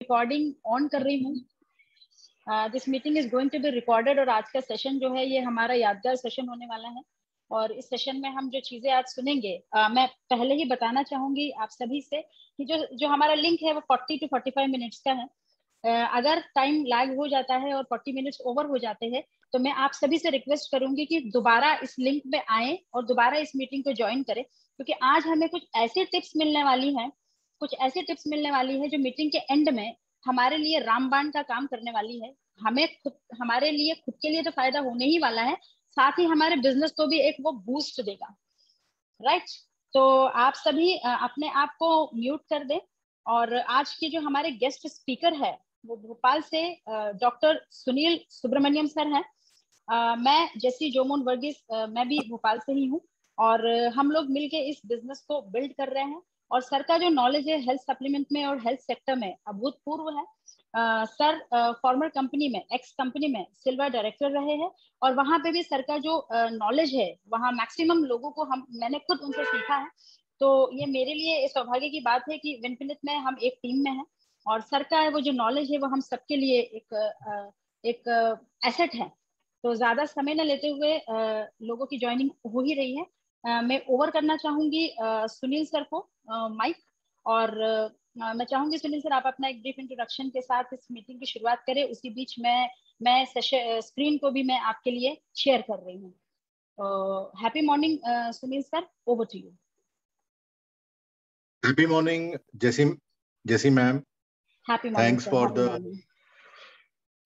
Recording on कर रही हूँ। This meeting is going to be recorded और आज का सेशन जो है ये हमारा यादगार सेशन होने वाला है। और इस सेशन में हम जो चीजें आज सुनेंगे, मैं पहले ही बताना चाहूंगी आप सभी से कि जो हमारा लिंक है वो 40 to 45 मिनट्स का है। अगर टाइम लैग हो जाता है और 40 मिनट्स ओवर हो जाते हैं तो मैं आप सभी से रिक्वेस्ट करूंगी कि दोबारा इस लिंक पे आए और दोबारा इस मीटिंग को ज्वाइन करें, क्योंकि आज हमें कुछ ऐसी टिप्स मिलने वाली हैं, जो मीटिंग के एंड में हमारे लिए रामबाण का काम करने वाली है। हमारे लिए खुद के लिए तो फायदा होने ही वाला है, साथ ही हमारे बिजनेस को भी एक वो बूस्ट देगा। राइट, तो आप सभी अपने आप को म्यूट कर दें। और आज के जो हमारे गेस्ट स्पीकर है वो भोपाल से डॉक्टर सुनील सुब्रमण्यम सर हैं। मैं जैसी जोमोन वर्गीस, मैं भी भोपाल से ही हूँ और हम लोग मिलके इस बिजनेस को बिल्ड कर रहे हैं। और सर का जो नॉलेज है हेल्थ सप्लीमेंट में और हेल्थ सेक्टर में अभूतपूर्व है। सर फॉर्मर कंपनी में, एक्स कंपनी में सिल्वर डायरेक्टर रहे हैं और वहां पे भी सर का जो नॉलेज है वहाँ मैक्सिमम लोगों को मैंने खुद उनसे सीखा है। तो ये मेरे लिए सौभाग्य की बात है कि विनफिनिट में हम एक टीम में हैं और सर का वो जो नॉलेज है वो हम सबके लिए एक एसेट है। तो ज्यादा समय न लेते हुए लोगों की ज्वाइनिंग हो ही रही है। मैं ओवर करना चाहूंगी सुनील सर को माइक। और मैं चाहूंगी सुनील सर आप अपना एक ब्रीफ इंट्रोडक्शन के साथ इस मीटिंग की शुरुआत करें। उसी बीच मैं स्क्रीन को भी मैं आपके लिए शेयर कर रही हूँ। Happy morning Sunil sir, over to you. Happy morning Jessy ma'am. Happy morning sir.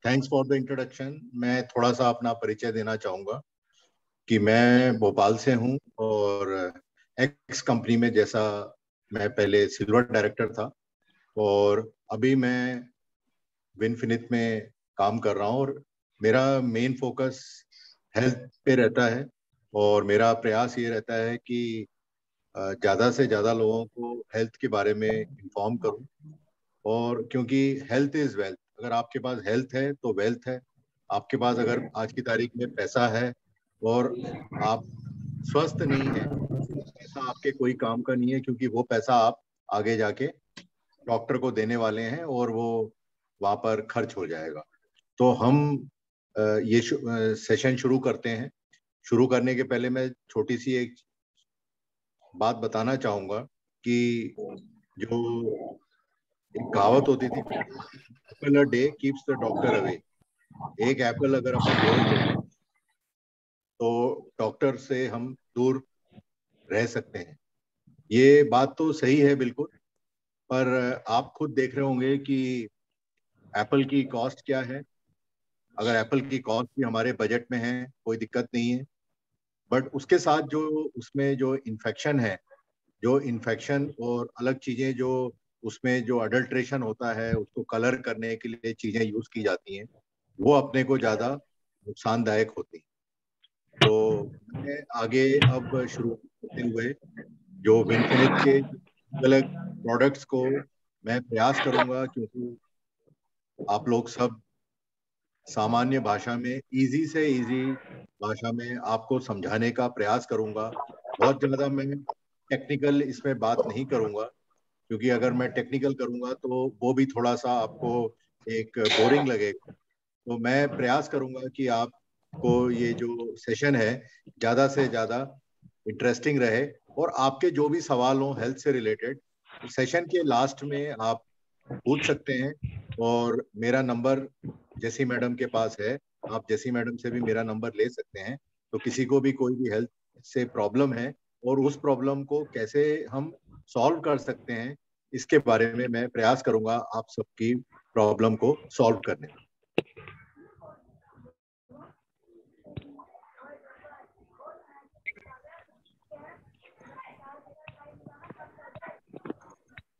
Thanks for the introduction. मैं थोड़ा सा अपना परिचय देना चाहूँगा कि मैं भोपाल से हूँ और एक्स कंपनी में, जैसा मैं पहले सिल्वर डायरेक्टर था और अभी मैं विनफिनिट में काम कर रहा हूँ और मेरा मेन फोकस हेल्थ पे रहता है और मेरा प्रयास ये रहता है कि ज़्यादा से ज़्यादा लोगों को हेल्थ के बारे में इन्फॉर्म करूँ। और क्योंकि हेल्थ इज वेल्थ, अगर आपके पास हेल्थ है तो वेल्थ है। आपके पास अगर आज की तारीख में पैसा है और आप स्वस्थ नहीं है तो पैसा आपके कोई काम का नहीं है, क्योंकि वो पैसा आप आगे जाके डॉक्टर को देने वाले हैं और वो वहाँ पर खर्च हो जाएगा। तो हम ये सेशन शुरू करते हैं। शुरू करने के पहले मैं छोटी सी एक बात बताना चाहूँगा कि जो एक कहावत होती थी, Apple a day keeps the doctor away. एक एप्पल अगर अपन रोज लें तो डॉक्टर से हम दूर रह सकते हैं। ये बात तो सही है बिल्कुल, पर आप खुद देख रहे होंगे कि एप्पल की कॉस्ट क्या है। अगर एप्पल की कॉस्ट भी हमारे बजट में है कोई दिक्कत नहीं है, बट उसके साथ जो उसमें जो इन्फेक्शन और अलग चीजें जो उसमें जो अडल्ट्रेशन होता है, उसको कलर करने के लिए चीजें यूज की जाती हैं, वो अपने को ज्यादा नुकसानदायक होती हैं। तो मैं आगे अब शुरू करते हुए जो विनफिनिट के अलग प्रोडक्ट्स को मैं प्रयास करूंगा, क्योंकि आप लोग सब सामान्य भाषा में, इजी से इजी भाषा में आपको समझाने का प्रयास करूंगा। बहुत ज्यादा मैं टेक्निकल इसमें बात नहीं करूंगा, क्योंकि अगर मैं टेक्निकल करूंगा तो वो भी थोड़ा सा आपको एक बोरिंग लगेगा। तो मैं प्रयास करूंगा कि आपको ये जो सेशन है ज़्यादा से ज़्यादा इंटरेस्टिंग रहे और आपके जो भी सवाल हों हेल्थ से रिलेटेड, सेशन के लास्ट में आप पूछ सकते हैं। और मेरा नंबर जेसी मैडम के पास है, आप जेसी मैडम से भी मेरा नंबर ले सकते हैं। तो किसी को भी कोई भी हेल्थ से प्रॉब्लम है और उस प्रॉब्लम को कैसे हम सॉल्व कर सकते हैं, इसके बारे में मैं प्रयास करूंगा आप सबकी प्रॉब्लम को सॉल्व करने में।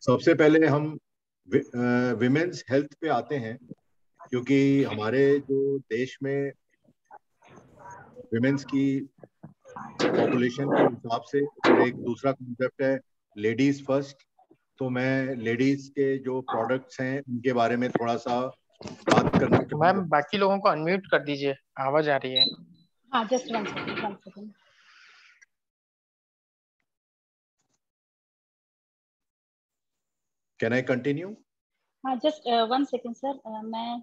सबसे पहले हम विमेन्स हेल्थ पे आते हैं, क्योंकि हमारे जो देश में विमेन्स की पॉपुलेशन के हिसाब से, और एक दूसरा कॉन्सेप्ट है लेडीज फर्स्ट, तो मैं लेडीज के जो प्रोडक्ट्स हैं उनके बारे में थोड़ा सा बात करना मैम चाहूंगा। बाकी लोगों को अनम्यूट कर दीजिए, आवाज आ रही है। हाँ, just one second. Can I continue? हाँ जस्ट 1 सेकेंड सर, मैं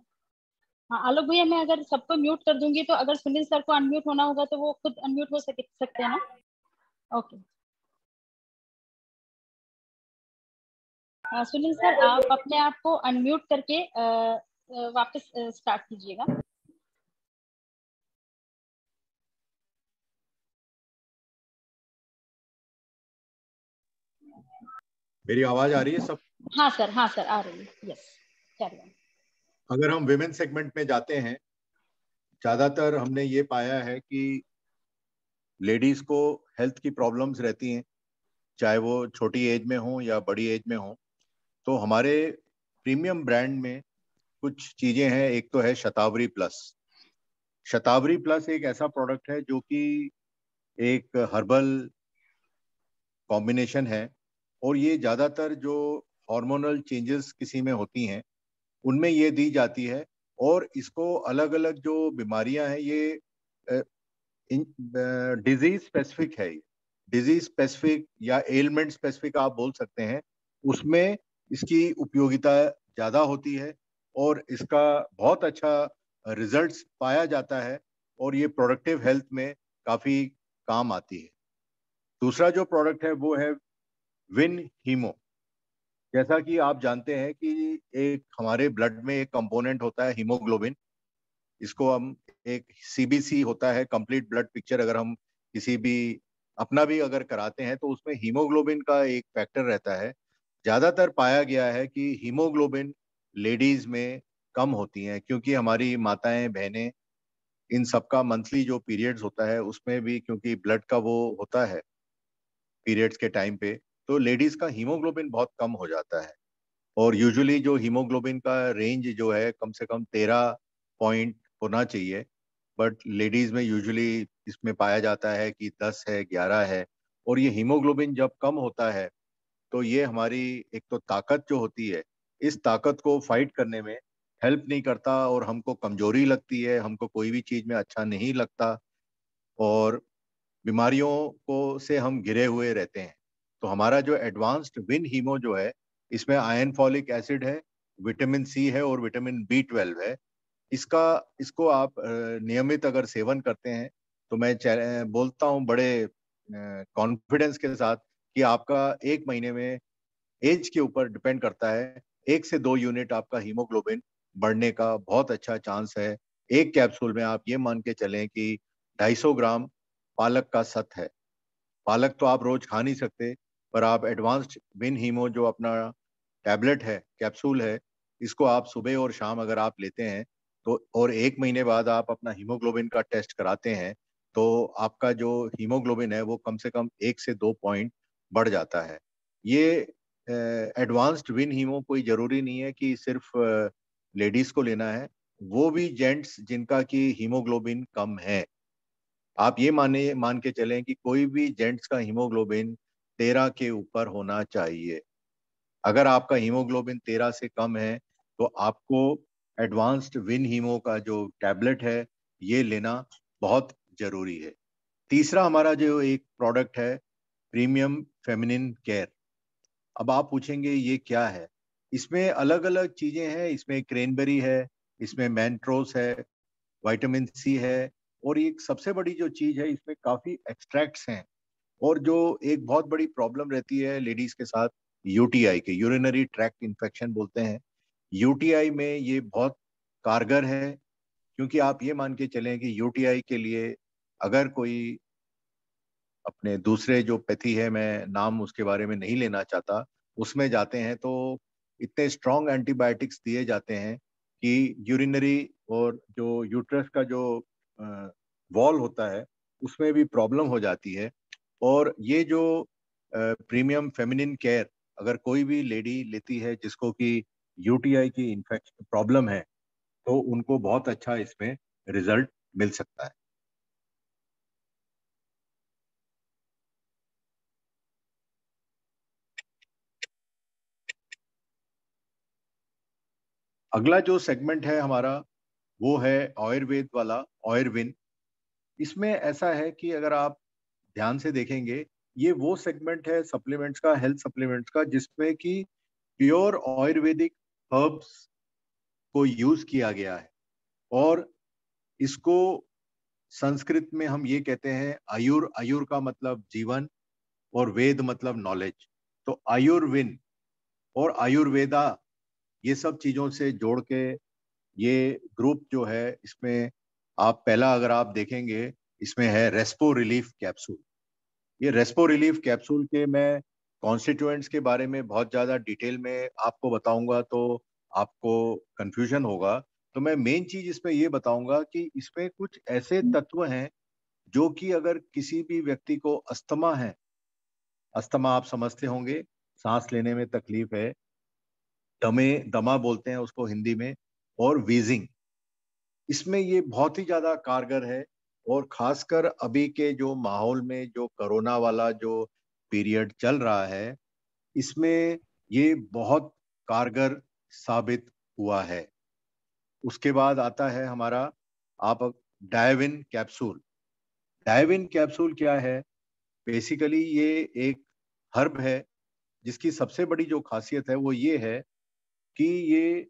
हाँ आलोक भैया, मैं अगर सबको म्यूट कर दूंगी तो अगर सुनील सर को अनम्यूट होना होगा तो वो खुद अनम्यूट हो सकते हैं ना? ओके। सुनील सर, आप अपने आप को अनम्यूट करके वापस स्टार्ट कीजिएगा। मेरी आवाज आ रही है सब? हाँ सर आ रही है। Yes, carry on. अगर हम विमेन सेगमेंट में जाते हैं, ज्यादातर हमने ये पाया है कि लेडीज को हेल्थ की प्रॉब्लम्स रहती हैं, चाहे वो छोटी एज में हो या बड़ी एज में हो। तो हमारे प्रीमियम ब्रांड में कुछ चीजें हैं। एक तो है शतावरी प्लस। शतावरी प्लस एक ऐसा प्रोडक्ट है जो कि एक हर्बल कॉम्बिनेशन है, और ये ज़्यादातर जो हार्मोनल चेंजेस किसी में होती हैं उनमें ये दी जाती है। और इसको अलग अलग जो बीमारियां हैं ये डिजीज स्पेसिफिक है, डिजीज स्पेसिफिक या एलिमेंट स्पेसिफिक आप बोल सकते हैं, उसमें इसकी उपयोगिता ज़्यादा होती है और इसका बहुत अच्छा रिजल्ट्स पाया जाता है, और ये प्रोडक्टिव हेल्थ में काफ़ी काम आती है। दूसरा जो प्रोडक्ट है वो है विन हीमो। जैसा कि आप जानते हैं कि एक हमारे ब्लड में एक कंपोनेंट होता है हीमोग्लोबिन। इसको हम एक सीबीसी होता है, कंप्लीट ब्लड पिक्चर, अगर हम किसी भी अपना भी अगर कराते हैं तो उसमें हीमोग्लोबिन का एक फैक्टर रहता है। ज्यादातर पाया गया है कि हीमोग्लोबिन लेडीज में कम होती हैं, क्योंकि हमारी माताएं बहनें इन सबका मंथली जो पीरियड्स होता है उसमें भी क्योंकि ब्लड का वो होता है पीरियड्स के टाइम पे, तो लेडीज का हीमोग्लोबिन बहुत कम हो जाता है। और यूजुअली जो हीमोग्लोबिन का रेंज जो है कम से कम 13 पॉइंट होना चाहिए, बट लेडीज में यूजुअली इसमें पाया जाता है कि 10 है, 11 है। और ये हीमोग्लोबिन जब कम होता है तो ये हमारी एक तो ताकत जो होती है, इस ताकत को फाइट करने में हेल्प नहीं करता, और हमको कमजोरी लगती है, हमको कोई भी चीज में अच्छा नहीं लगता, और बीमारियों को से हम घिरे हुए रहते हैं। तो हमारा जो एडवांस्ड विन हीमो जो है, इसमें आयरन फॉलिक एसिड है, विटामिन सी है और विटामिन B12 है। इसका इसको आप नियमित अगर सेवन करते हैं तो मैं बोलता हूँ बड़े कॉन्फिडेंस के साथ कि आपका 1 महीने में, एज के ऊपर डिपेंड करता है, 1 से 2 यूनिट आपका हीमोग्लोबिन बढ़ने का बहुत अच्छा चांस है। एक कैप्सूल में आप ये मान के चलें कि 250 ग्राम पालक का सत है। पालक तो आप रोज खा नहीं सकते, पर आप एडवांस्ड विन हीमो जो अपना टैबलेट है, कैप्सूल है, इसको आप सुबह और शाम अगर आप लेते हैं तो, और 1 महीने बाद आप अपना हीमोग्लोबिन का टेस्ट कराते हैं, तो आपका जो हीमोग्लोबिन है वो कम से कम 1 से 2 पॉइंट बढ़ जाता है। ये एडवांस्ड विन हीमो कोई जरूरी नहीं है कि सिर्फ लेडीज को लेना है, वो भी जेंट्स जिनका कि हीमोग्लोबिन कम है, आप ये मान के चलें कि कोई भी जेंट्स का हीमोग्लोबिन 13 के ऊपर होना चाहिए। अगर आपका हीमोग्लोबिन 13 से कम है तो आपको एडवांस्ड विन हीमो का जो टैबलेट है ये लेना बहुत जरूरी है। तीसरा हमारा जो एक प्रोडक्ट है प्रीमियम फेमिनिन केयर। अब आप पूछेंगे ये क्या है? इसमें अलग अलग चीजें हैं, इसमें क्रेनबेरी है, इसमें मैंट्रोस है, विटामिन सी है, और एक सबसे बड़ी जो चीज है इसमें काफी एक्सट्रैक्ट्स हैं। और जो एक बहुत बड़ी प्रॉब्लम रहती है लेडीज के साथ, यूटीआई के, यूरिनरी ट्रैक्ट इन्फेक्शन बोलते हैं, यूटीआई में ये बहुत कारगर है। क्योंकि आप ये मान के चलें कि यूटीआई के लिए अगर कोई अपने दूसरे जो पैथी है, मैं नाम उसके बारे में नहीं लेना चाहता, उसमें जाते हैं तो इतने स्ट्रॉन्ग एंटीबायोटिक्स दिए जाते हैं कि यूरिनरी और जो यूट्रस का जो वॉल होता है उसमें भी प्रॉब्लम हो जाती है। और ये जो प्रीमियम फेमिनिन केयर अगर कोई भी लेडी लेती है जिसको कि यूटीआई की इन्फेक्शन प्रॉब्लम है, तो उनको बहुत अच्छा इसमें रिजल्ट मिल सकता है। अगला जो सेगमेंट है हमारा वो है आयुर्वेद वाला, आयुर्विन। इसमें ऐसा है कि अगर आप ध्यान से देखेंगे, ये वो सेगमेंट है सप्लीमेंट्स का, हेल्थ सप्लीमेंट्स का, जिसमें कि प्योर आयुर्वेदिक हर्ब्स को यूज किया गया है। और इसको संस्कृत में हम ये कहते हैं आयुर, आयुर का मतलब जीवन और वेद मतलब नॉलेज। तो आयुर्विन और आयुर्वेदा ये सब चीजों से जोड़ के ये ग्रुप जो है, इसमें आप पहला अगर आप देखेंगे, इसमें है रेस्पो रिलीफ कैप्सूल। ये रेस्पो रिलीफ कैप्सूल के मैं कॉन्स्टिट्यूएंट्स के बारे में बहुत ज़्यादा डिटेल में आपको बताऊंगा तो आपको कंफ्यूजन होगा। तो मैं मेन चीज इसमें ये बताऊंगा कि इसमें कुछ ऐसे तत्व हैं जो कि अगर किसी भी व्यक्ति को अस्थमा है, अस्थमा आप समझते होंगे, सांस लेने में तकलीफ है, दमा बोलते हैं उसको हिंदी में, और वीजिंग, इसमें ये बहुत ही ज्यादा कारगर है। और खासकर अभी के जो माहौल में जो कोरोना वाला जो पीरियड चल रहा है, इसमें ये बहुत कारगर साबित हुआ है। उसके बाद आता है हमारा आप डायविन कैप्सूल। डायविन कैप्सूल क्या है? बेसिकली ये एक हर्ब है जिसकी सबसे बड़ी जो खासियत है वो ये है कि ये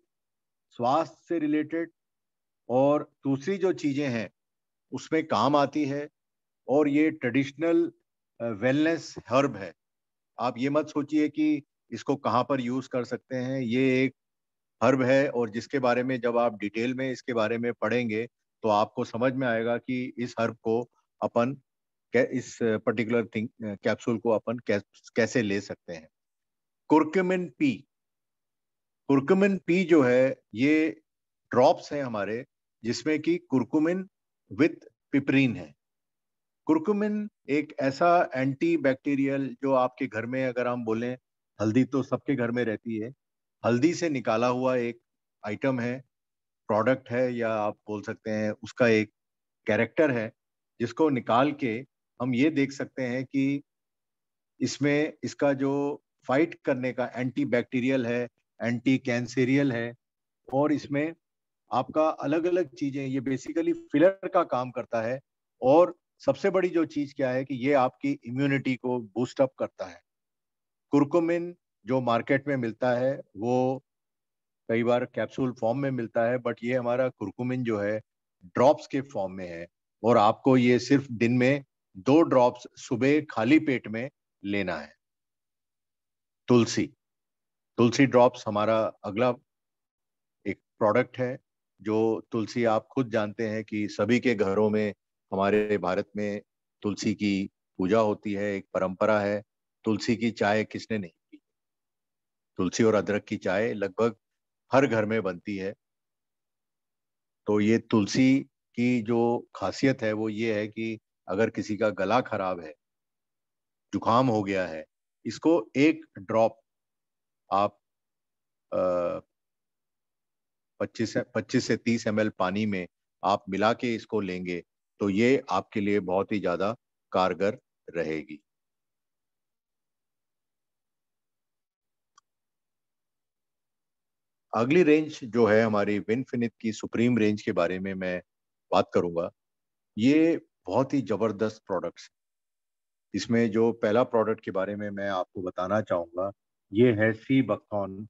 स्वास्थ्य से रिलेटेड और दूसरी जो चीजें हैं उसमें काम आती है। और ये ट्रेडिशनल वेलनेस हर्ब है। आप ये मत सोचिए कि इसको कहाँ पर यूज कर सकते हैं। ये एक हर्ब है और जिसके बारे में जब आप डिटेल में इसके बारे में पढ़ेंगे तो आपको समझ में आएगा कि इस हर्ब को अपन इस पर्टिकुलर थिंग कैप्सूल को अपन कैसे ले सकते हैं। कुर्कुमिन पी, कुर्कुमिन पी जो है ये ड्रॉप्स हैं हमारे, जिसमें कि कुर्कुमिन विथ पिपरीन है। कुर्कुमिन एक ऐसा एंटी बैक्टीरियल जो आपके घर में अगर हम बोलें, हल्दी तो सबके घर में रहती है, हल्दी से निकाला हुआ एक आइटम है, प्रोडक्ट है, या आप बोल सकते हैं उसका एक कैरेक्टर है, जिसको निकाल के हम ये देख सकते हैं कि इसमें इसका जो फाइट करने का एंटी बैक्टीरियल है, एंटी कैंसेरियल है, और इसमें आपका अलग अलग चीजें, ये बेसिकली फिलर का काम करता है। और सबसे बड़ी जो चीज क्या है कि ये आपकी इम्यूनिटी को बूस्ट अप करता है। कुर्कुमिन जो मार्केट में मिलता है वो कई बार कैप्सूल फॉर्म में मिलता है, बट ये हमारा कुर्कुमिन जो है ड्रॉप्स के फॉर्म में है। और आपको ये सिर्फ दिन में 2 ड्रॉप्स सुबह खाली पेट में लेना है। तुलसी, तुलसी ड्रॉप्स हमारा अगला एक प्रोडक्ट है। जो तुलसी आप खुद जानते हैं कि सभी के घरों में हमारे भारत में तुलसी की पूजा होती है, एक परंपरा है। तुलसी की चाय किसने नहीं पी? तुलसी और अदरक की चाय लगभग हर घर में बनती है। तो ये तुलसी की जो खासियत है वो ये है कि अगर किसी का गला खराब है, जुकाम हो गया है, इसको 1 ड्रॉप आप 25 से 30 ml पानी में आप मिला के इसको लेंगे तो ये आपके लिए बहुत ही ज्यादा कारगर रहेगी। अगली रेंज जो है हमारी विनफिनिथ की सुप्रीम रेंज के बारे में मैं बात करूंगा। ये बहुत ही जबरदस्त प्रोडक्ट्स। इसमें जो पहला प्रोडक्ट के बारे में मैं आपको बताना चाहूंगा ये है सी बकथॉर्न।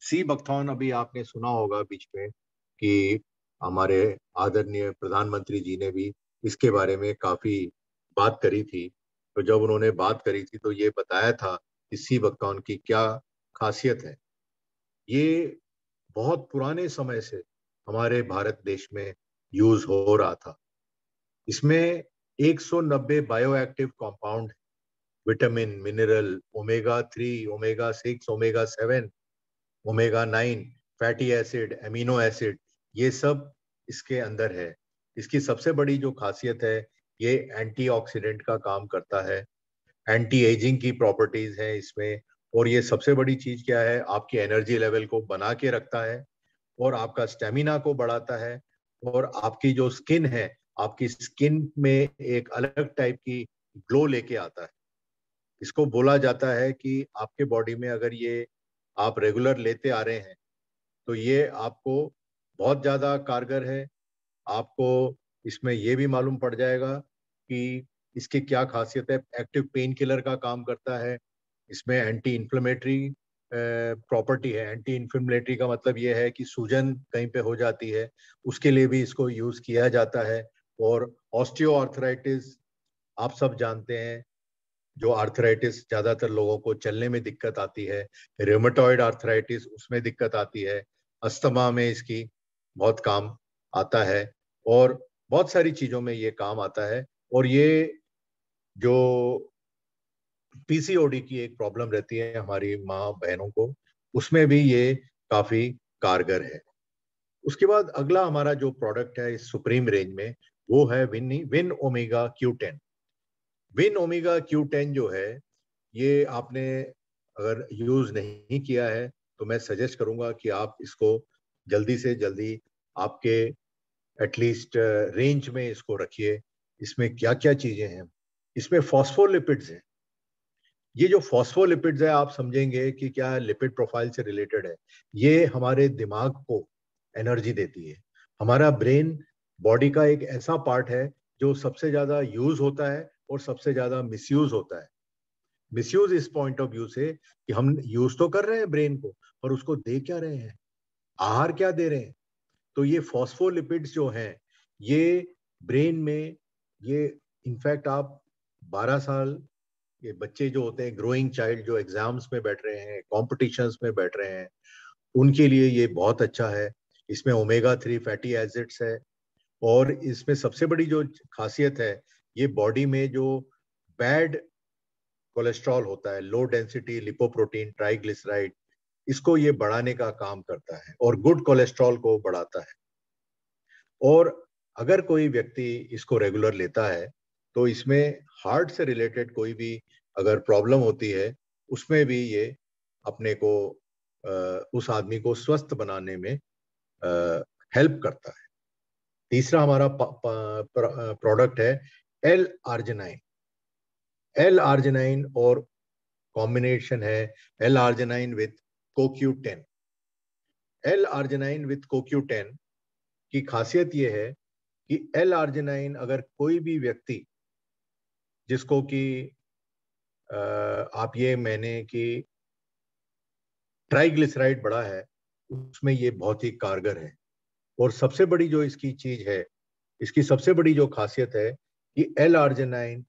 सी बकथॉर्न अभी आपने सुना होगा बीच में कि हमारे आदरणीय प्रधानमंत्री जी ने भी इसके बारे में काफी बात करी थी। तो जब उन्होंने बात करी थी तो ये बताया था कि सी बकथॉर्न की क्या खासियत है। ये बहुत पुराने समय से हमारे भारत देश में यूज हो रहा था। इसमें 190 bio active compound, vitamin, mineral, omega 3, omega 6, omega 7, omega 9, fatty acid, amino acid, ये सब इसके अंदर है। इसकी सबसे बड़ी जो खासियत है, ये एंटीऑक्सीडेंट का काम करता है, एंटी एजिंग की प्रॉपर्टीज हैं इसमें। और ये सबसे बड़ी चीज क्या है, आपकी एनर्जी लेवल को बना के रखता है और आपका स्टेमिना को बढ़ाता है। और आपकी जो स्किन है, आपकी स्किन में एक अलग टाइप की ग्लो लेके आता है। इसको बोला जाता है कि आपके बॉडी में अगर ये आप रेगुलर लेते आ रहे हैं तो ये आपको बहुत ज़्यादा कारगर है। आपको इसमें ये भी मालूम पड़ जाएगा कि इसकी क्या खासियत है। एक्टिव पेन किलर का काम करता है, इसमें एंटी इन्फ्लेमेटरी प्रॉपर्टी है। एंटी इन्फ्लेमेटरी का मतलब ये है कि सूजन कहीं पे हो जाती है, उसके लिए भी इसको यूज किया जाता है। और ऑस्टियोआर्थराइटिस आप सब जानते हैं, जो आर्थराइटिस ज्यादातर लोगों को चलने में दिक्कत आती है, रेमेटॉइड आर्थराइटिस उसमें दिक्कत आती है, अस्थमा में इसकी बहुत काम आता है, और बहुत सारी चीजों में ये काम आता है। और ये जो पीसीओडी की एक प्रॉब्लम रहती है हमारी माँ बहनों को, उसमें भी ये काफी कारगर है। उसके बाद अगला हमारा जो प्रोडक्ट है इस सुप्रीम रेंज में, वो है win omega Q10। Win omega Q10 जो है, ये आपने अगर यूज नहीं किया है तो मैं सजेस्ट करूंगा कि आप इसको जल्दी से जल्दी आपके एटलीस्ट रेंज में इसको रखिए। इसमें क्या क्या चीजें हैं, इसमें फॉस्फोलिपिड्स हैं। ये जो फॉस्फोलिपिड्स है, आप समझेंगे कि क्या लिपिड प्रोफाइल से रिलेटेड है। ये हमारे दिमाग को एनर्जी देती है। हमारा ब्रेन बॉडी का एक ऐसा पार्ट है जो सबसे ज्यादा यूज होता है और सबसे ज्यादा मिसयूज होता है। मिसयूज इस पॉइंट ऑफ व्यू से कि हम यूज तो कर रहे हैं ब्रेन को, पर उसको दे क्या रहे हैं, आहार क्या दे रहे हैं। तो ये फॉस्फोलिपिड्स जो हैं, ये ब्रेन में, ये इनफैक्ट आप 12 साल ये बच्चे जो होते हैं, ग्रोइंग चाइल्ड जो एग्जाम्स में बैठ रहे हैं, कॉम्पिटिशन्स में बैठ रहे हैं, उनके लिए ये बहुत अच्छा है। इसमें ओमेगा 3 फैटी एसिड्स है, और इसमें सबसे बड़ी जो खासियत है, ये बॉडी में जो बैड कोलेस्ट्रॉल होता है, लो डेंसिटी लिपोप्रोटीन ट्राइग्लिसराइड, इसको ये बढ़ाने का काम करता है और गुड कोलेस्ट्रॉल को बढ़ाता है। और अगर कोई व्यक्ति इसको रेगुलर लेता है तो इसमें हार्ट से रिलेटेड कोई भी अगर प्रॉब्लम होती है, उसमें भी ये अपने को उस आदमी को स्वस्थ बनाने में हेल्प करता है। तीसरा हमारा प्रोडक्ट है एल आर्जिनाइन। एल आर्जिनाइन और कॉम्बिनेशन है L arginine with CoQ10। L arginine with CoQ10 की खासियत यह है कि एल आर्जिनाइन, अगर कोई भी व्यक्ति जिसको कि आप ये मैंने कि ट्राइग्लिसराइड बढ़ा है, उसमें ये बहुत ही कारगर है। और सबसे बड़ी जो इसकी चीज है, इसकी सबसे बड़ी जो खासियत है कि एल आर्जिनाइन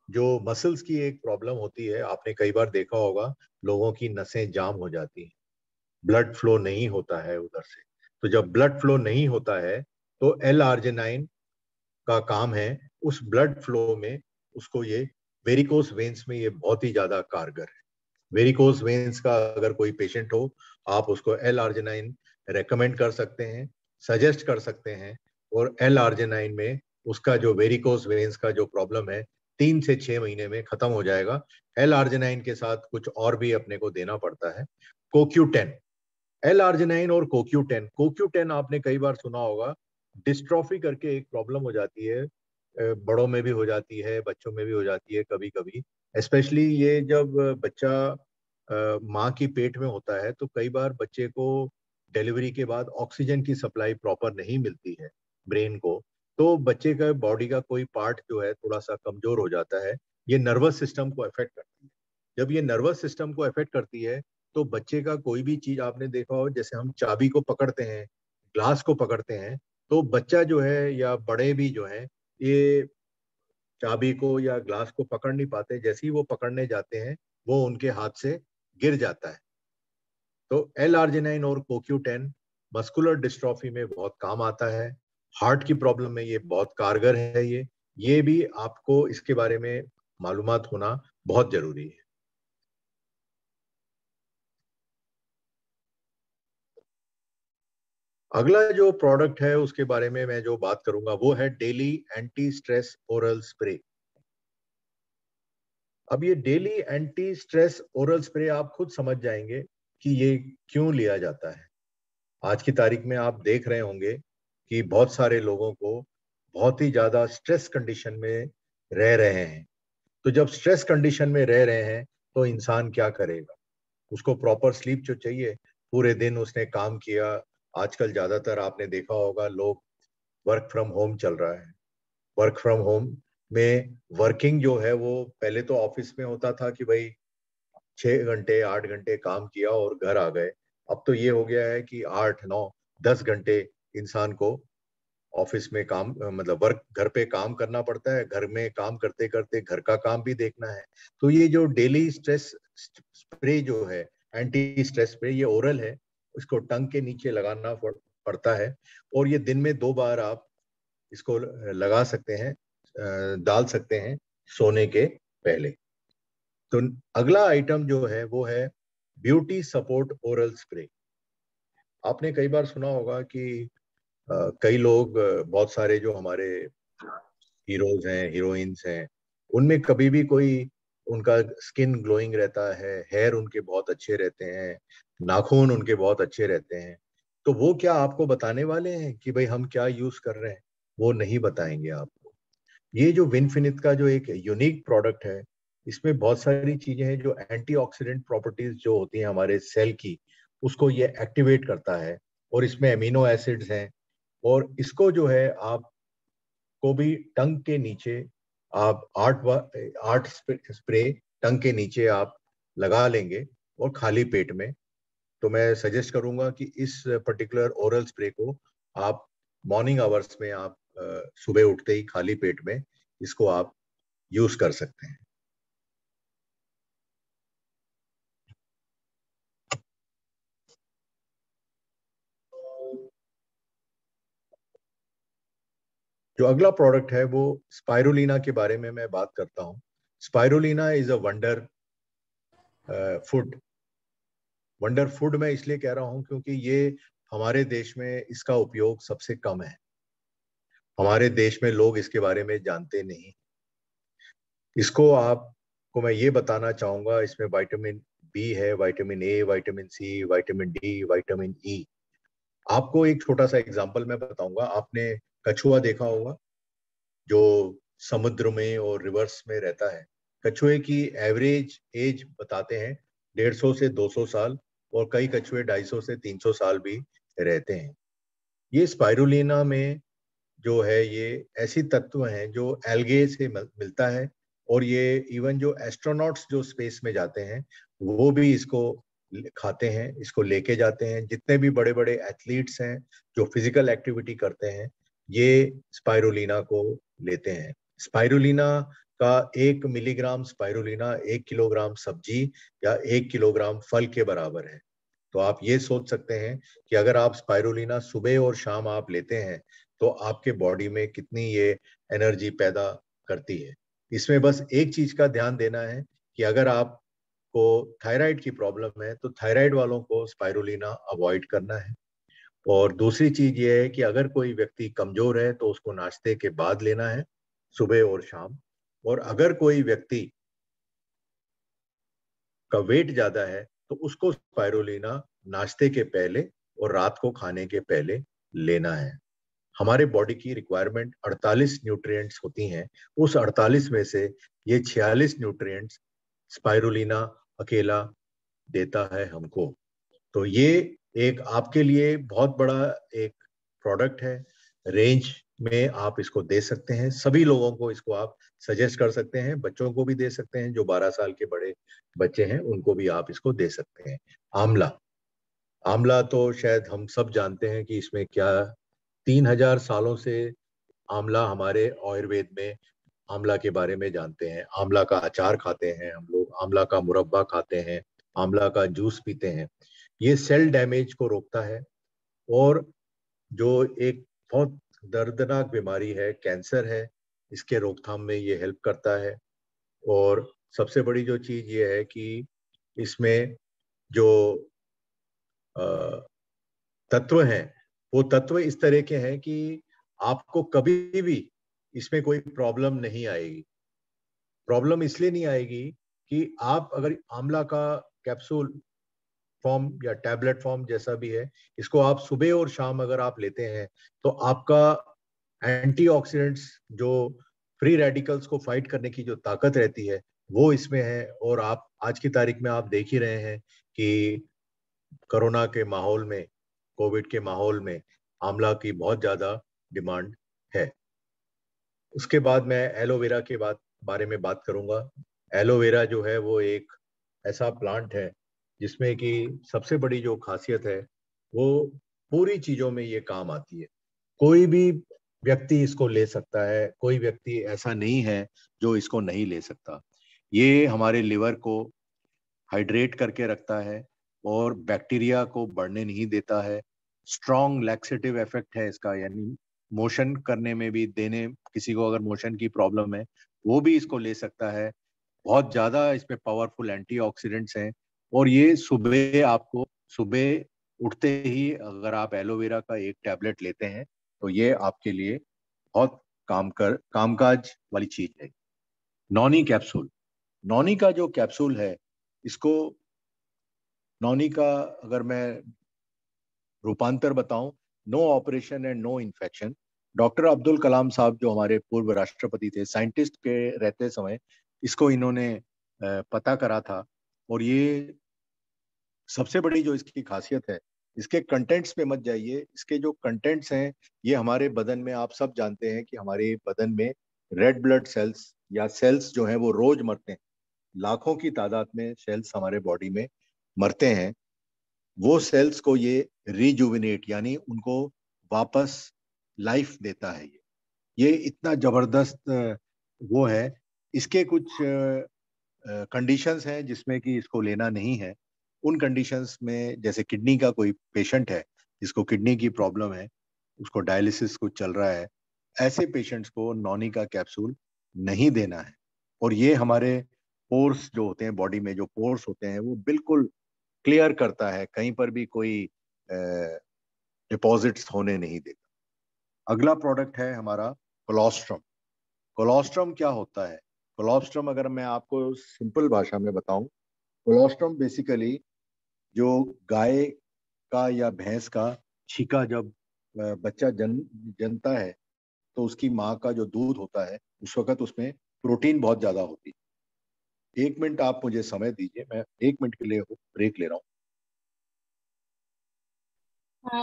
जो मसल्स की एक प्रॉब्लम होती है, आपने कई बार देखा होगा लोगों की नसें जाम हो जाती हैं, ब्लड फ्लो नहीं होता है उधर से। तो जब ब्लड फ्लो नहीं होता है तो एल आर्जिनाइन का काम है उस ब्लड फ्लो में, उसको ये वेरिकोस वेन्स में ये बहुत ही ज्यादा कारगर है। वेरिकोस वेन्स का अगर कोई पेशेंट हो, आप उसको एल आर्जिनाइन रेकमेंड कर सकते हैं, सजेस्ट कर सकते हैं, और एल आर्जिनाइन में उसका जो वेरिकोस वेन्स का जो प्रॉब्लम है 3 से 6 महीने में खत्म हो जाएगा। एल आर्जिनाइन के साथ कुछ और भी अपने को देना पड़ता है, CoQ10। एल आर्जिनाइन और CoQ10 आपने कई बार सुना होगा, डिस्ट्रॉफी करके एक प्रॉब्लम हो जाती है, बड़ों में भी हो जाती है, बच्चों में भी हो जाती है कभी कभी। स्पेशली ये जब बच्चा माँ की पेट में होता है, तो कई बार बच्चे को डिलीवरी के बाद ऑक्सीजन की सप्लाई प्रॉपर नहीं मिलती है ब्रेन को, तो बच्चे का बॉडी का कोई पार्ट जो है थोड़ा सा कमजोर हो जाता है। ये नर्वस सिस्टम को अफेक्ट करती है। जब ये नर्वस सिस्टम को अफेक्ट करती है तो बच्चे का कोई भी चीज आपने देखा हो, जैसे हम चाबी को पकड़ते हैं, ग्लास को पकड़ते हैं, तो बच्चा जो है या बड़े भी जो है, ये चाबी को या ग्लास को पकड़ नहीं पाते। जैसे ही वो पकड़ने जाते हैं, वो उनके हाथ से गिर जाता है। तो एल आर्जिनाइन और CoQ10 मस्कुलर डिस्ट्रॉफी में बहुत काम आता है, हार्ट की प्रॉब्लम में ये बहुत कारगर है। ये भी आपको इसके बारे में मालूमात होना बहुत जरूरी है। अगला जो प्रोडक्ट है उसके बारे में मैं जो बात करूंगा वो है daily anti stress oral spray. अब ये daily anti stress oral spray आप खुद समझ जाएंगे कि ये क्यों लिया जाता है। आज की तारीख में आप देख रहे होंगे कि बहुत सारे लोगों को बहुत ही ज्यादा स्ट्रेस कंडीशन में रह रहे हैं। तो जब स्ट्रेस कंडीशन में रह रहे हैं तो इंसान क्या करेगा, उसको प्रॉपर स्लीप जो चाहिए। पूरे दिन उसने काम किया, आजकल ज्यादातर आपने देखा होगा लोग वर्क फ्रॉम होम चल रहा है। वर्क फ्रॉम होम में वर्किंग जो है वो पहले तो ऑफिस में होता था कि भाई 6 घंटे 8 घंटे काम किया और घर आ गए। अब तो ये हो गया है कि 8 9 10 घंटे इंसान को ऑफिस में काम मतलब वर्क घर पे काम करना पड़ता है, घर में काम करते करते घर का काम भी देखना है। तो ये जो डेली स्ट्रेस स्प्रे जो है, एंटी स्ट्रेस स्प्रे, ये ओरल है, इसको टंग के नीचे लगाना पड़ता है और ये दिन में 2 बार आप इसको लगा सकते हैं, डाल सकते हैं सोने के पहले। तो अगला आइटम जो है वो है ब्यूटी सपोर्ट ओरल स्प्रे। आपने कई बार सुना होगा कि कई लोग बहुत सारे जो हमारे हीरोज हैं, हीरोइंस हैं, उनमें कभी भी कोई उनका स्किन ग्लोइंग रहता है, हेयर उनके बहुत अच्छे रहते हैं, नाखून उनके बहुत अच्छे रहते हैं। तो वो क्या आपको बताने वाले हैं कि भाई हम क्या यूज कर रहे हैं? वो नहीं बताएंगे आपको। ये जो विनफिनिथ का जो एक यूनिक प्रोडक्ट है, इसमें बहुत सारी चीजें हैं जो एंटीऑक्सीडेंट प्रॉपर्टीज जो होती हैं हमारे सेल की, उसको ये एक्टिवेट करता है। और इसमें एमिनो एसिड्स हैं। और इसको जो है आप को भी टंग के नीचे आप 8 स्प्रे टंग के नीचे आप लगा लेंगे और खाली पेट में। तो मैं सजेस्ट करूंगा कि इस पर्टिकुलर ओरल स्प्रे को आप मॉर्निंग आवर्स में आप सुबह उठते ही खाली पेट में इसको आप यूज कर सकते हैं। जो अगला प्रोडक्ट है वो स्पाइरुलिना के बारे में मैं बात करता हूँ। Spirulina is a wonder food. Wonder food मैं इसलिए कह रहा हूँ क्योंकि ये हमारे देश में इसका उपयोग सबसे कम है। हमारे देश में लोग इसके बारे में जानते नहीं। इसको आपको मैं ये बताना चाहूंगा, इसमें विटामिन बी है, vitamin A, vitamin C, vitamin D, vitamin E. आपको एक छोटा सा एग्जांपल मैं बताऊंगा। आपने कछुआ देखा होगा जो समुद्र में और रिवर्स में रहता है। कछुए की एवरेज एज बताते हैं 150 से 200 साल, और कई कछुए 250 से 300 साल भी रहते हैं। ये स्पाइरुलिना में जो है ये ऐसी तत्व हैं जो एल्गे से मिलता है। और ये इवन जो एस्ट्रोनॉट्स जो स्पेस में जाते हैं वो भी इसको खाते हैं, इसको लेके जाते हैं। जितने भी बड़े बड़े एथलीट्स हैं जो फिजिकल एक्टिविटी करते हैं, ये स्पाइरुलिना को लेते हैं। स्पाइरुलिना का 1 मिलीग्राम स्पाइरुलिना 1 किलोग्राम सब्जी या 1 किलोग्राम फल के बराबर है। तो आप ये सोच सकते हैं कि अगर आप स्पाइरुलिना सुबह और शाम आप लेते हैं तो आपके बॉडी में कितनी ये एनर्जी पैदा करती है। इसमें बस एक चीज का ध्यान देना है कि अगर आपको थायराइड की प्रॉब्लम है तो थायराइड वालों को स्पाइरुलिना अवॉइड करना है। और दूसरी चीज ये है कि अगर कोई व्यक्ति कमजोर है तो उसको नाश्ते के बाद लेना है, सुबह और शाम। और अगर कोई व्यक्ति का वेट ज्यादा है तो उसको स्पाइरुलिना नाश्ते के पहले और रात को खाने के पहले लेना है। हमारे बॉडी की रिक्वायरमेंट 48 न्यूट्रिएंट्स होती हैं। उस 48 में से ये 46 न्यूट्रिएंट्स स्पाइरुलिना अकेला देता है हमको। तो ये एक आपके लिए बहुत बड़ा एक प्रोडक्ट है। रेंज में आप इसको दे सकते हैं, सभी लोगों को इसको आप सजेस्ट कर सकते हैं। बच्चों को भी दे सकते हैं, जो 12 साल के बड़े बच्चे हैं उनको भी आप इसको दे सकते हैं। आंवला। आंवला तो शायद हम सब जानते हैं कि इसमें क्या, 3000 सालों से आंवला हमारे आयुर्वेद में आंवला के बारे में जानते हैं। आंवला का अचार खाते हैं हम लोग, आंवला का मुरब्बा खाते हैं, आंवला का जूस पीते हैं। ये सेल डैमेज को रोकता है। और जो एक बहुत दर्दनाक बीमारी है, कैंसर है, इसके रोकथाम में ये हेल्प करता है। और सबसे बड़ी जो चीज ये है कि इसमें जो तत्व हैं वो तत्व इस तरह के हैं कि आपको कभी भी इसमें कोई प्रॉब्लम नहीं आएगी। प्रॉब्लम इसलिए नहीं आएगी कि आप अगर आंवला का कैप्सूल फॉर्म या टैबलेट फॉर्म जैसा भी है, इसको आप सुबह और शाम अगर आप लेते हैं तो आपका एंटीऑक्सीडेंट्स जो फ्री रेडिकल्स को फाइट करने की जो ताकत रहती है वो इसमें है। और आप आज की तारीख में आप देख ही रहे हैं कि कोरोना के माहौल में, कोविड के माहौल में आंवला की बहुत ज्यादा डिमांड है। उसके बाद मैं एलोवेरा के बारे में बात करूंगा। एलोवेरा जो है वो एक ऐसा प्लांट है जिसमें कि सबसे बड़ी जो खासियत है वो पूरी चीजों में ये काम आती है। कोई भी व्यक्ति इसको ले सकता है, कोई व्यक्ति ऐसा नहीं है जो इसको नहीं ले सकता। ये हमारे लिवर को हाइड्रेट करके रखता है और बैक्टीरिया को बढ़ने नहीं देता है। स्ट्रॉन्ग लैक्सेटिव इफेक्ट है इसका, यानी मोशन करने में भी, देने किसी को अगर मोशन की प्रॉब्लम है वो भी इसको ले सकता है। बहुत ज्यादा इसमें पावरफुल एंटीऑक्सीडेंट्स हैं। और ये सुबह आपको, सुबह उठते ही अगर आप एलोवेरा का एक टैबलेट लेते हैं तो ये आपके लिए बहुत कामकाज वाली चीज है। नॉनी कैप्सूल, नॉनी का जो कैप्सूल है, इसको, नॉनी का अगर मैं रूपांतर बताऊं, no operation and no infection. Doctor Abdul Kalam sahab जो हमारे पूर्व राष्ट्रपति थे, साइंटिस्ट के रहते समय इसको इन्होंने पता करा था। और ये सबसे बड़ी जो इसकी खासियत है, इसके कंटेंट्स पे मत जाइए। इसके जो कंटेंट्स हैं, ये हमारे बदन में, आप सब जानते हैं कि हमारे बदन में रेड ब्लड सेल्स या सेल्स जो हैं वो रोज मरते हैं। लाखों की तादाद में सेल्स हमारे बॉडी में मरते हैं। वो सेल्स को ये रिजुविनेट, यानी उनको वापस लाइफ देता है। ये इतना जबरदस्त वो है। इसके कुछ कंडीशंस हैं जिसमें कि इसको लेना नहीं है। उन कंडीशंस में, जैसे किडनी का कोई पेशेंट है जिसको किडनी की प्रॉब्लम है, उसको डायलिसिस कुछ चल रहा है, ऐसे पेशेंट्स को नॉनी का कैप्सूल नहीं देना है। और ये हमारे पोर्स जो होते हैं, बॉडी में जो पोर्स होते हैं, वो बिल्कुल क्लियर करता है, कहीं पर भी कोई डिपॉजिट्स होने नहीं देता। अगला प्रोडक्ट है हमारा कोलोस्ट्रम। कोलोस्ट्रम क्या होता है? कोलोस्ट्रम अगर मैं आपको सिंपल भाषा में बताऊं, कोलोस्ट्रम बेसिकली जो गाय का या भैंस का छीका जब बच्चा जनता है तो उसकी माँ का जो दूध होता है, उस वक्त उसमें प्रोटीन बहुत ज्यादा होती है। 1 मिनट आप मुझे समय दीजिए, मैं 1 मिनट के लिए ब्रेक ले रहा हूँ।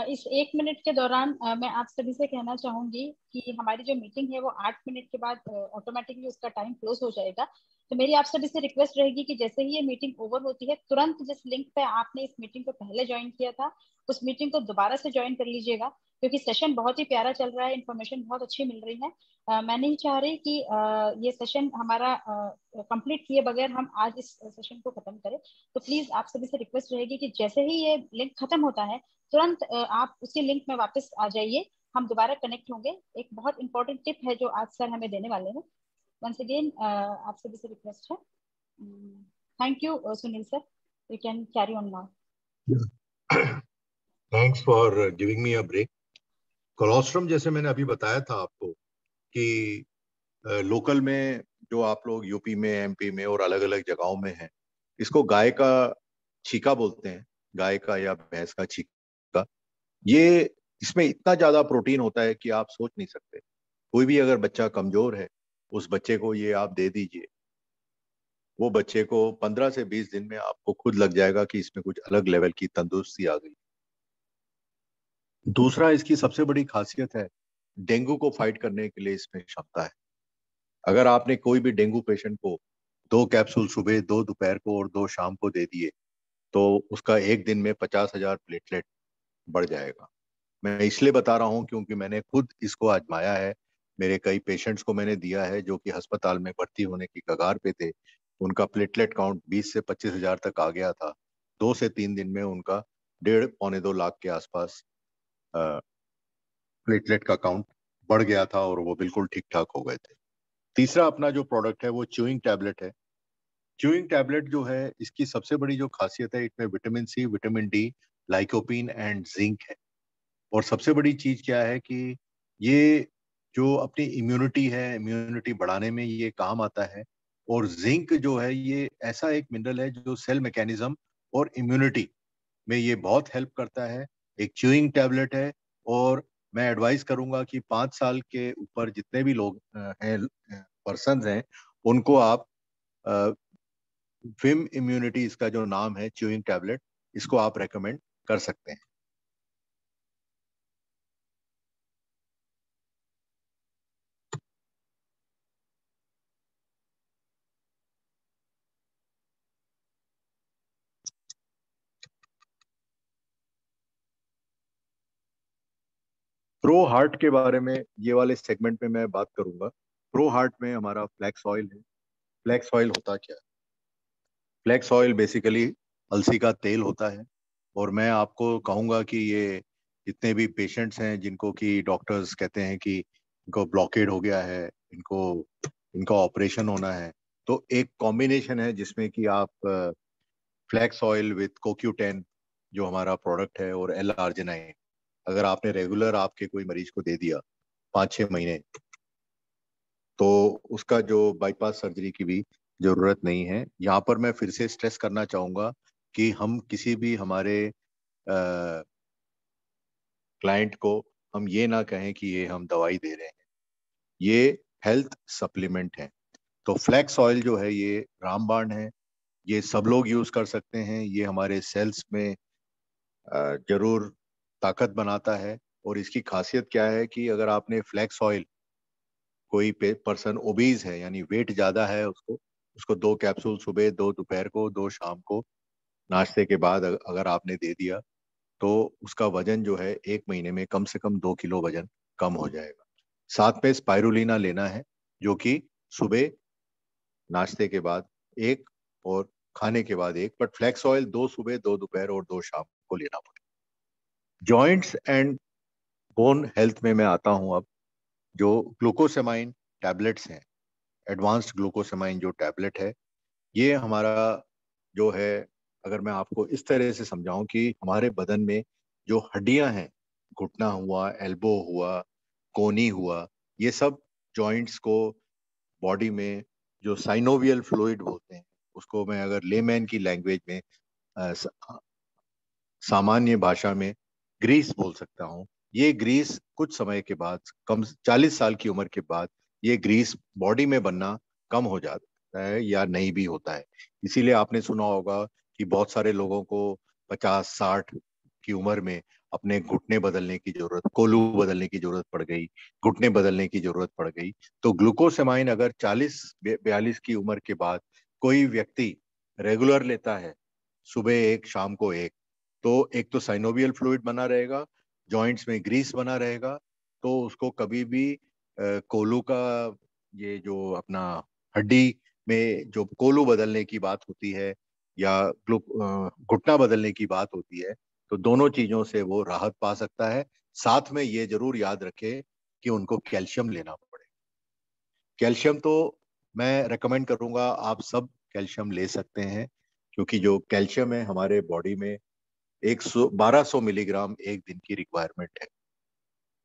इस 1 मिनट के दौरान मैं आप सभी से कहना चाहूंगी कि हमारी जो मीटिंग है वो 8 मिनट के बाद ऑटोमेटिकली उसका टाइम क्लोज हो जाएगा। तो मेरी आप सभी से रिक्वेस्ट रहेगी कि जैसे ही ये मीटिंग ओवर होती है, तुरंत जिस लिंक पे आपने इस मीटिंग को पहले ज्वाइन किया था, उस मीटिंग को दोबारा से ज्वाइन कर लीजिएगा, क्योंकि सेशन बहुत ही प्यारा चल रहा है, इन्फॉर्मेशन बहुत अच्छी मिल रही है। मैं नहीं चाह रही कि ये सेशन हमारा कंप्लीट किए बगैर हम आज इस सेशन को खत्म करें। तो प्लीज आप सभी से रिक्वेस्ट रहेगी कि जैसे ही ये लिंक खत्म होता है, तुरंत आप उसी लिंक में वापस आ जाइए, हम दोबारा कनेक्ट होंगे। एक बहुत इंपॉर्टेंट टिप है जो आज सर हमें देने वाले हैं। वंस अगेन आप सभी से रिक्वेस्ट है। Thank you Sunil sir, you can carry on now. Thanks for giving me a break. Colostrum, जैसे मैंने अभी बताया था आपको कि लोकल में, जो आप लोग यूपी में, एमपी में और अलग अलग जगहों में हैं, इसको गाय का छीका बोलते हैं, गाय का या भैंस का छीका। ये, इसमें इतना ज्यादा प्रोटीन होता है कि आप सोच नहीं सकते। कोई भी अगर बच्चा कमजोर है, उस बच्चे को ये आप दे दीजिए, वो बच्चे को 15 से 20 दिन में आपको खुद लग जाएगा कि इसमें कुछ अलग लेवल की तंदुरुस्ती आ गई। दूसरा, इसकी सबसे बड़ी खासियत है, डेंगू को फाइट करने के लिए इसमें क्षमता है। अगर आपने कोई भी डेंगू पेशेंट को 2 कैप्सूल सुबह, 2 दोपहर को और 2 शाम को दे दिए, तो उसका एक दिन में 50,000 प्लेटलेट बढ़ जाएगा। मैं इसलिए बता रहा हूँ क्योंकि मैंने खुद इसको आजमाया है। मेरे कई पेशेंट्स को मैंने दिया है जो कि अस्पताल में भर्ती होने की कगार पे थे। उनका प्लेटलेट काउंट 20 से 25 हजार तक आ गया था। 2 से 3 दिन में उनका 1.5 पौने 2 लाख के आसपास प्लेटलेट का काउंट बढ़ गया था और वो बिल्कुल ठीक ठाक हो गए थे। तीसरा अपना जो प्रोडक्ट है वो च्यूइंग टैबलेट है। च्यूइंग टैबलेट जो है, इसकी सबसे बड़ी जो खासियत है, इसमें vitamin C, vitamin D, lycopene and zinc है। और सबसे बड़ी चीज क्या है कि ये जो अपनी इम्यूनिटी है, इम्यूनिटी बढ़ाने में ये काम आता है। और जिंक जो है, ये ऐसा एक मिनरल है जो सेल मैकेनिज्म और इम्यूनिटी में ये बहुत हेल्प करता है। एक च्यूइंग टैबलेट है। और मैं एडवाइस करूंगा कि 5 साल के ऊपर जितने भी लोग हैं, पर्सन हैं, उनको आप विम इम्यूनिटी, इसका जो नाम है च्यूइंग टैबलेट, इसको आप रेकमेंड कर सकते हैं। प्रो हार्ट के बारे में ये वाले सेगमेंट में मैं बात करूंगा। प्रो हार्ट में हमारा फ्लैक्स ऑयल है। फ्लैक्स ऑयल होता क्या है? फ्लैक्स ऑयल बेसिकली अलसी का तेल होता है। और मैं आपको कहूंगा कि ये जितने भी पेशेंट्स हैं जिनको कि डॉक्टर्स कहते हैं कि इनको ब्लॉकेड हो गया है, इनको इनका ऑपरेशन होना है, तो एक कॉम्बिनेशन है जिसमें कि आप फ्लैक्स ऑयल विथ कोक्यूटेन जो हमारा प्रोडक्ट है और एल आर्जिनाइन अगर आपने रेगुलर आपके कोई मरीज को दे दिया 5-6 महीने, तो उसका जो बाईपास सर्जरी की भी जरूरत नहीं है। यहाँ पर मैं फिर से स्ट्रेस करना चाहूंगा कि हम किसी भी हमारे क्लाइंट को हम ये ना कहें कि ये हम दवाई दे रहे हैं, ये हेल्थ सप्लीमेंट है। तो फ्लैक्स ऑयल जो है ये रामबाण है, ये सब लोग यूज कर सकते हैं। ये हमारे सेल्स में जरूर ताकत बनाता है। और इसकी खासियत क्या है कि अगर आपने फ्लैक्स ऑयल, कोई पर्सन ओबीज है यानी वेट ज्यादा है, उसको उसको 2 कैप्सूल सुबह, 2 दोपहर को, 2 शाम को नाश्ते के बाद अगर आपने दे दिया, तो उसका वजन जो है 1 महीने में कम से कम 2 किलो वजन कम हो जाएगा। साथ में स्पाइरुलिना लेना है, जो कि सुबह, नाश्ते के बाद एक, और खाने के बाद एक, बट फ्लैक्स ऑयल 2 सुबह, 2 दोपहर और 2 शाम को लेना पड़ेगा। जॉइंट्स एंड बोन हेल्थ में मैं आता हूं अब। जो ग्लूकोसेमाइन टैबलेट्स हैं, एडवांस्ड ग्लूकोसेमाइन जो टैबलेट है, ये हमारा जो है, अगर मैं आपको इस तरह से समझाऊं कि हमारे बदन में जो हड्डियां हैं, घुटना हुआ, एल्बो हुआ, कोनी हुआ, ये सब जॉइंट्स को बॉडी में जो साइनोवियल फ्लूइड बोलते हैं, उसको मैं अगर लेमैन की लैंग्वेज में सामान्य भाषा में ग्रीस बोल सकता हूँ। ये ग्रीस कुछ समय के बाद, कम 40 साल की उम्र के बाद, ये ग्रीस बॉडी में बनना कम हो जाता है या नहीं भी होता है। इसीलिए आपने सुना होगा कि बहुत सारे लोगों को 50-60 की उम्र में अपने घुटने बदलने की जरूरत, कोलू बदलने की जरूरत पड़ गई, घुटने बदलने की जरूरत पड़ गई। तो ग्लूकोसेमाइन अगर 40-42 की उम्र के बाद कोई व्यक्ति रेगुलर लेता है, सुबह एक, शाम को एक, तो एक तो साइनोवियल फ्लूइड बना रहेगा, जॉइंट्स में ग्रीस बना रहेगा, तो उसको कभी भी कोलू का, ये जो अपना हड्डी में जो कोलू बदलने की बात होती है या घुटना बदलने की बात होती है, तो दोनों चीजों से वो राहत पा सकता है। साथ में ये जरूर याद रखे कि उनको कैल्शियम लेना पड़े। कैल्शियम तो मैं रेकमेंड करूंगा, आप सब कैल्शियम ले सकते हैं, क्योंकि जो कैल्शियम है हमारे बॉडी में 1200 मिलीग्राम एक दिन की रिक्वायरमेंट है।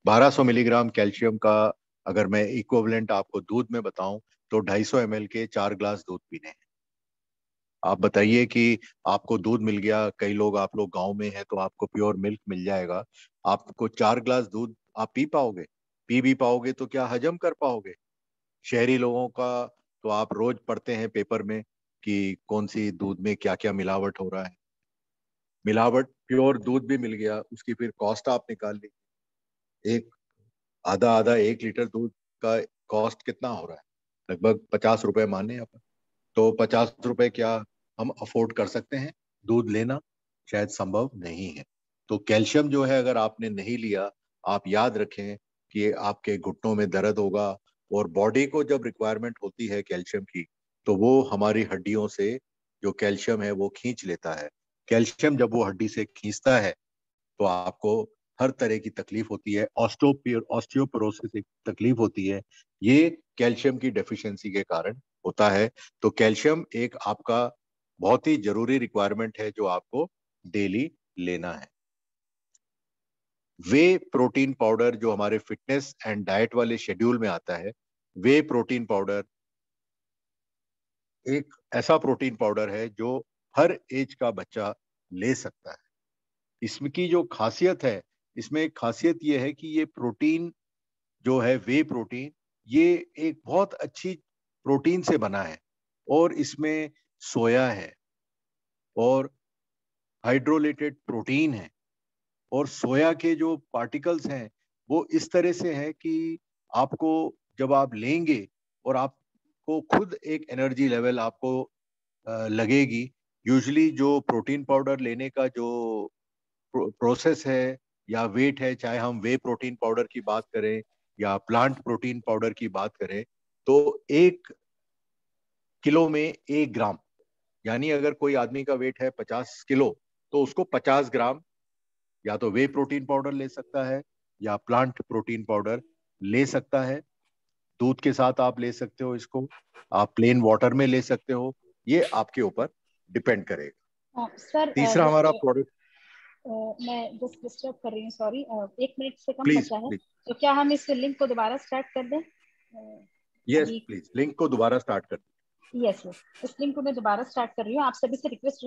1200 मिलीग्राम कैल्शियम का अगर मैं इक्विवेलेंट आपको दूध में बताऊं, तो 250 ml के 4 ग्लास दूध पीने हैं। आप बताइए कि आपको दूध मिल गया, कई लोग, आप लोग गांव में हैं तो आपको प्योर मिल्क मिल जाएगा, आपको 4 ग्लास दूध आप पी पाओगे? पी भी पाओगे तो क्या हजम कर पाओगे? शहरी लोगों का तो आप रोज पढ़ते हैं पेपर में कि कौन सी दूध में क्या क्या मिलावट हो रहा है। मिलावट प्योर दूध भी मिल गया, उसकी फिर कॉस्ट आप निकाल ली। एक आधा आधा 1 लीटर दूध का कॉस्ट कितना हो रहा है? लगभग 50 रुपए माने अपन। तो 50 रुपए क्या हम अफोर्ड कर सकते हैं दूध लेना? शायद संभव नहीं है। तो कैल्शियम जो है, अगर आपने नहीं लिया, आप याद रखें कि आपके घुटनों में दर्द होगा। और बॉडी को जब रिक्वायरमेंट होती है कैल्शियम की, तो वो हमारी हड्डियों से जो कैल्शियम है वो खींच लेता है। कैल्शियम जब वो हड्डी से खींचता है, तो आपको हर तरह की तकलीफ होती है, ऑस्टियोपोरोसिस एक तकलीफ होती है, ये कैल्शियम की डेफिशिएंसी के कारण होता है। तो कैल्शियम एक आपका बहुत ही जरूरी रिक्वायरमेंट है जो आपको डेली लेना है। वे प्रोटीन पाउडर जो हमारे फिटनेस एंड डाइट वाले शेड्यूल में आता है, वे प्रोटीन पाउडर एक ऐसा प्रोटीन पाउडर है जो हर एज का बच्चा ले सकता है। इसमें की जो खासियत है, इसमें एक खासियत ये है कि ये प्रोटीन जो है, वे प्रोटीन, ये एक बहुत अच्छी प्रोटीन से बना है। और इसमें सोया है और हाइड्रोलेटेड प्रोटीन है, और सोया के जो पार्टिकल्स हैं वो इस तरह से हैं कि आपको जब आप लेंगे और आपको खुद एक एनर्जी लेवल आपको लगेगी। यूजुअली जो प्रोटीन पाउडर लेने का जो प्रोसेस है, या वेट है, चाहे हम वे प्रोटीन पाउडर की बात करें या प्लांट प्रोटीन पाउडर की बात करें, तो 1 किलो में 1 ग्राम, यानी अगर कोई आदमी का वेट है 50 किलो तो उसको 50 ग्राम या तो वे प्रोटीन पाउडर ले सकता है या प्लांट प्रोटीन पाउडर ले सकता है। दूध के साथ आप ले सकते हो इसको, आप प्लेन वाटर में ले सकते हो, ये आपके ऊपर डिपेंड करेगा। सर तीसरा हमारा प्रोडक्ट, मैं जस्ट डिस्टर्ब कर रही हूँ, सॉरी, 1 मिनट से कम प्लीज बचा है, प्लीज, तो क्या हम इस लिंक को दोबारा स्टार्ट कर दें? यस प्लीज, लिंक को दोबारा स्टार्ट कर। यस, इस लिंक को मैं दोबारा स्टार्ट कर रही हूँ। आप सभी से रिक्वेस्ट